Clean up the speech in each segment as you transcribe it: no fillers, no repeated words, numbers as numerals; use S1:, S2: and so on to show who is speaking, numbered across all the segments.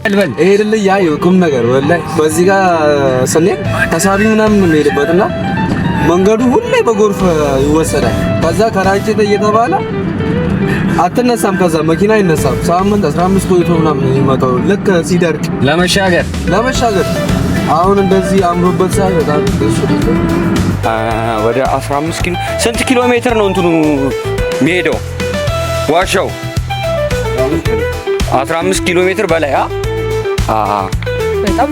S1: በል ይሄድልህ ያየው ቁም ነገር ወላሂ በዚህ ጋር ስንሄድ ተሳቢ ምናምን ነው የሚሄድበትና መንገዱ ሁሌ በጎርፍ ይወሰዳል። ከዛ ከራንቼ እየተባለ አትነሳም። ከዛ መኪና አይነሳም። ሳምንት 15 ቆይቶ ምናምን የሚመጣው ልክ ሲደርቅ ለመሻገር አሁን እንደዚህ አምሮበት ሳይ በጣም ደስ ይላል።
S2: ወደ 15 ኪሎ ስንት ኪሎ ሜትር ነው እንትኑ የሚሄደው ዋሻው? 15 ኪሎ ሜትር በላይ
S3: በጣም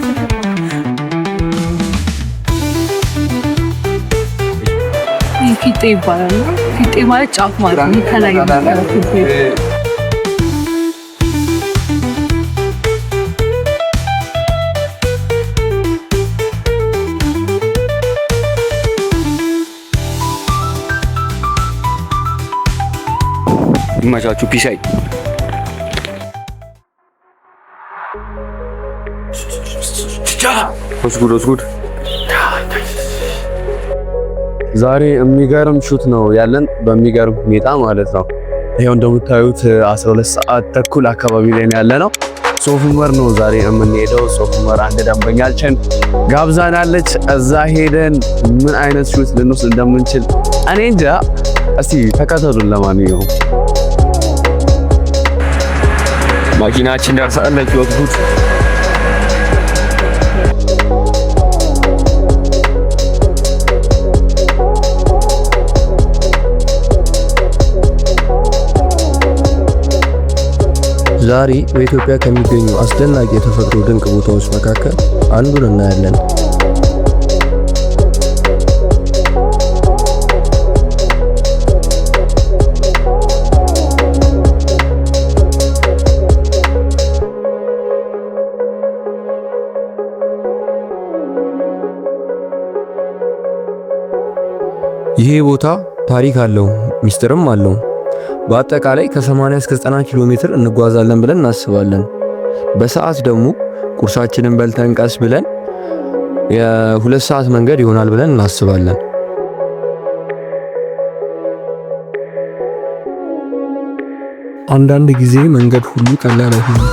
S3: ፊጤ ይባላል። ፊጤ ማለት ጫፍ ማለት ነው። ከላይ
S2: ይመቻችሁ። ፒሳይ ወስጉድ
S4: ዛሬ የሚገርም ሹት ነው ያለን በሚገርም ሁኔታ ማለት ነው። ይሄው እንደምታዩት 12 ሰዓት ተኩል አካባቢ ላይ ያለነው ሶፍ ዑመር ነው ዛሬ የምንሄደው። ሶፍ ዑመር አንድ ደንበኛችን ጋብዛናለች። እዛ ሄደን ምን አይነት ሹት ልንወስድ እንደምንችል እኔ እንጃ። እስቲ ተከተሉን። ለማንኛውም
S2: መኪናችን ደርሳለች። ወጥኩት
S5: ዛሬ በኢትዮጵያ ከሚገኙ አስደናቂ የተፈጥሮ ድንቅ ቦታዎች መካከል አንዱን እናያለን። ይሄ ቦታ ታሪክ አለው፣ ሚስጥርም አለው። በአጠቃላይ ከ80 እስከ 90 ኪሎ ሜትር እንጓዛለን ብለን እናስባለን። በሰዓት ደግሞ ቁርሳችንን በልተን ቀስ ብለን የ2 ሰዓት መንገድ ይሆናል ብለን እናስባለን። አንዳንድ ጊዜ መንገድ ሁሉ ቀላል አይሆንም።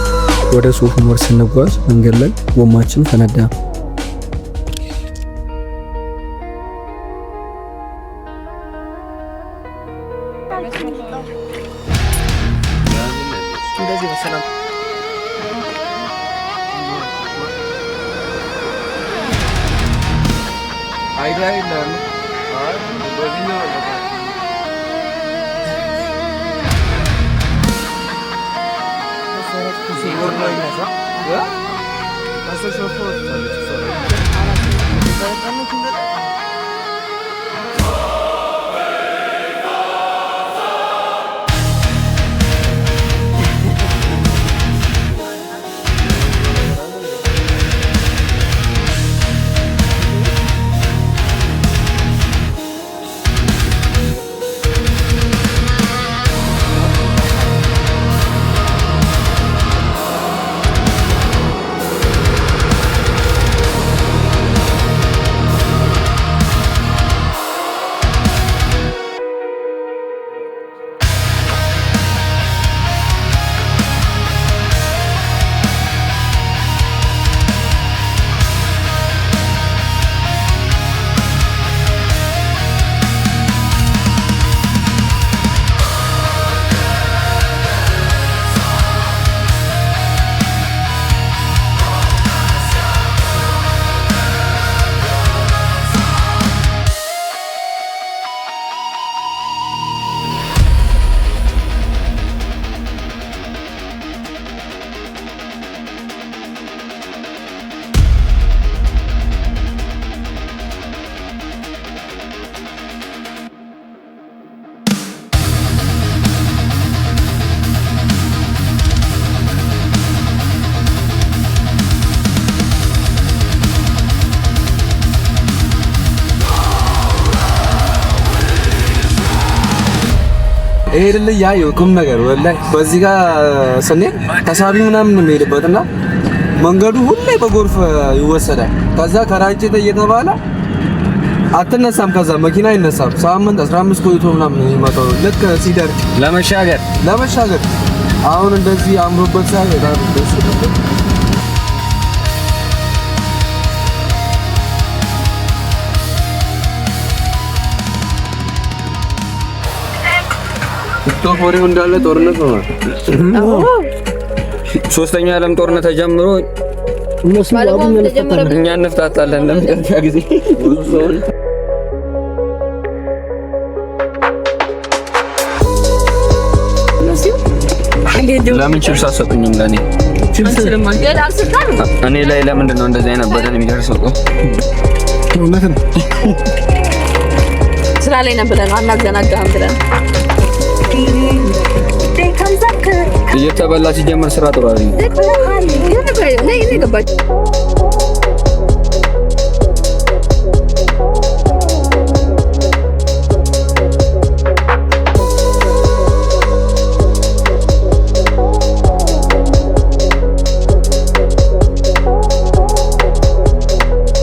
S5: ወደ ሶፍ ዑመር ስንጓዝ መንገድ ላይ ጎማችን ፈነዳ።
S1: ይሄድልህ ያየው ቁም ነገር ወላሂ በዚህ ጋር ስንሄድ ተሳቢ ምናምን ነው የሚሄድበትና መንገዱ ሁሌ በጎርፍ ይወሰዳል። ከዛ ከራንቼ እየተባለ አትነሳም። ከዛ መኪና አይነሳም። ሳምንት 15 ቆይቶ ምናምን የሚመጣው ልክ ሲደርቅ ለመሻገር አሁን እንደዚህ አምሮበት ሳይ በጣም ደስ ይላል። ቲክቶክ ወሬው እንዳለ ጦርነት ነው።
S2: ሶስተኛው የዓለም ጦርነት ተጀምሮ እኛ እንፍታታለን ለመጨረሻ ጊዜ። ለምን ቺፕስ አሰጡኝም? ለኔ እኔ ላይ ለምንድን ነው እንደዚህ አይነት በደል የሚደርሰው?
S3: ስራ ላይ ነን ብለን አናዘናጋም ብለን
S2: እየተበላ ሲጀመር ስራ ጥሩ አይደለም።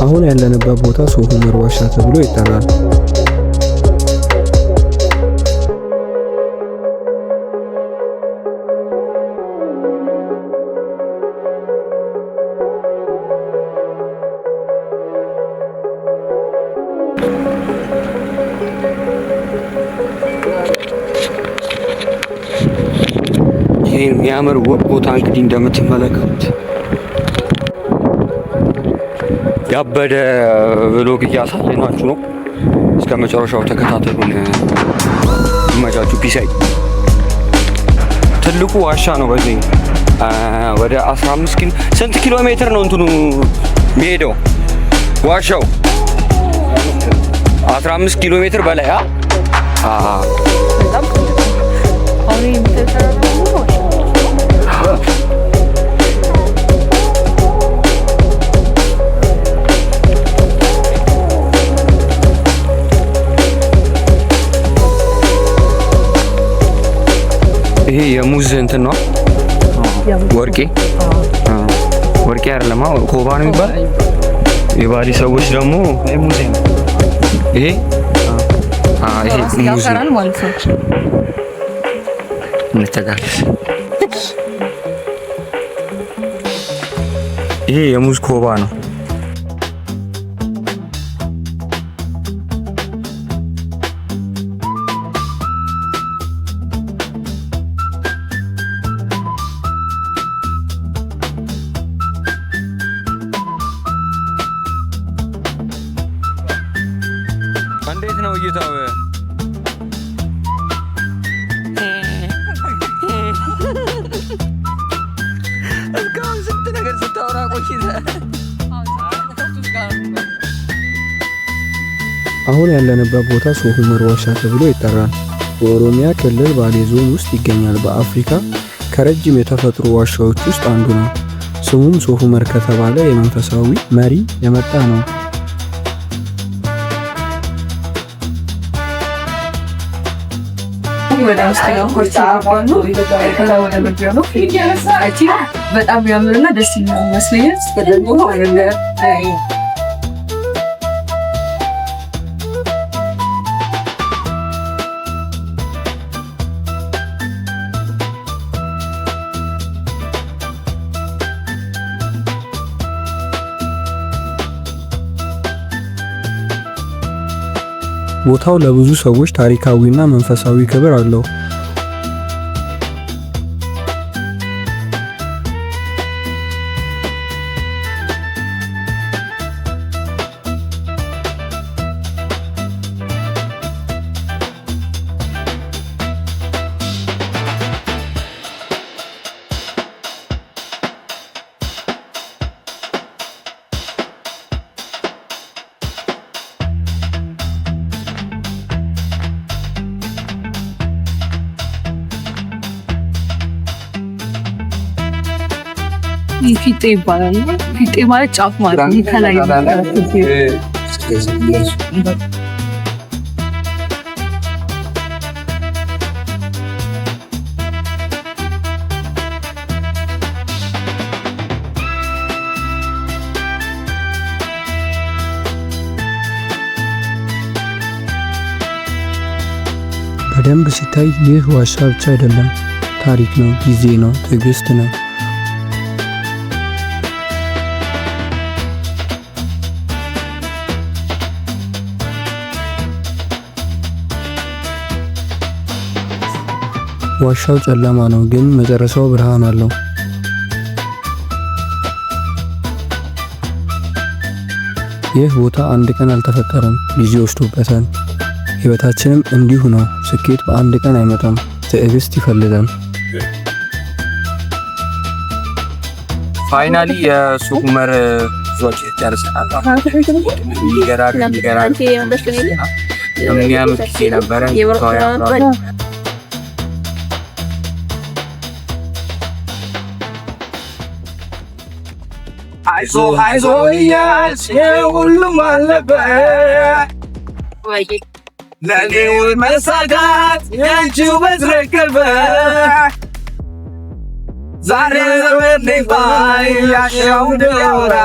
S5: አሁን ያለንበት ቦታ ሶፍ ዑመር ዋሻ ተብሎ ይጠራል።
S2: ይሄ የሚያምር ቦታ እንግዲህ እንደምትመለከቱት ያበደ ብሎግ እያሳየናችሁ ነው። እስከ መጨረሻው ተከታተሉን። ይመቻችሁ። ፒሳይ ትልቁ ዋሻ ነው። በዚህ ወደ 15 ኪሎ ስንት ኪሎ ሜትር ነው እንትኑ የሚሄደው ዋሻው? 15 ኪሎ ሜትር በላይ ይሄ የሙዝ እንትን ነው። ወርቄ አይደለም፣ ኮባ ነው የሚባል። የባሊ ሰዎች ደግሞ ይሄ ሙዝ ነው ማለት ነው። እንተጋገዝ። ይሄ የሙዝ ኮባ ነው። እንዴት ነው እይታው? እስካሁን ስንት ነገር ስታወራ ቆይተህ።
S5: አሁን ያለንበት ቦታ ሶፍ ዑመር ዋሻ ተብሎ ይጠራል። በኦሮሚያ ክልል ባሌ ዞን ውስጥ ይገኛል። በአፍሪካ ከረጅም የተፈጥሮ ዋሻዎች ውስጥ አንዱ ነው። ስሙም ሶፍ ዑመር ከተባለ የመንፈሳዊ መሪ የመጣ ነው።
S3: በጣም ያምርና ደስ ይመስለኛል።
S5: ቦታው ለብዙ ሰዎች ታሪካዊና መንፈሳዊ ክብር አለው።
S3: ፊጤ ይባላል። ፊጤ ማለት ጫፍ ማለት ነው። ከላይ
S5: በደንብ ሲታይ ይህ ዋሻ ብቻ አይደለም፣ ታሪክ ነው፣ ጊዜ ነው፣ ትዕግስት ነው። ዋሻው ጨለማ ነው፣ ግን መጨረሻው ብርሃን አለው። ይህ ቦታ አንድ ቀን አልተፈጠረም፣ ጊዜ ወስዶበታል። ህይወታችንም እንዲሁ ነው። ስኬት በአንድ ቀን አይመጣም፣ ትዕግስት ይፈልጋል።
S2: ፋይናሊ የሱቅ ዑመር ዞች ጨርሰናል። የሚገራርም የሚያምር ጊዜ ነበረ። አይዞ አይዞ እያልሽ ሁሉም አለበት ለኔው መሳካት ያንቺው በትረከበ ዛሬ ዘመን ባይ ያሻው ደውራ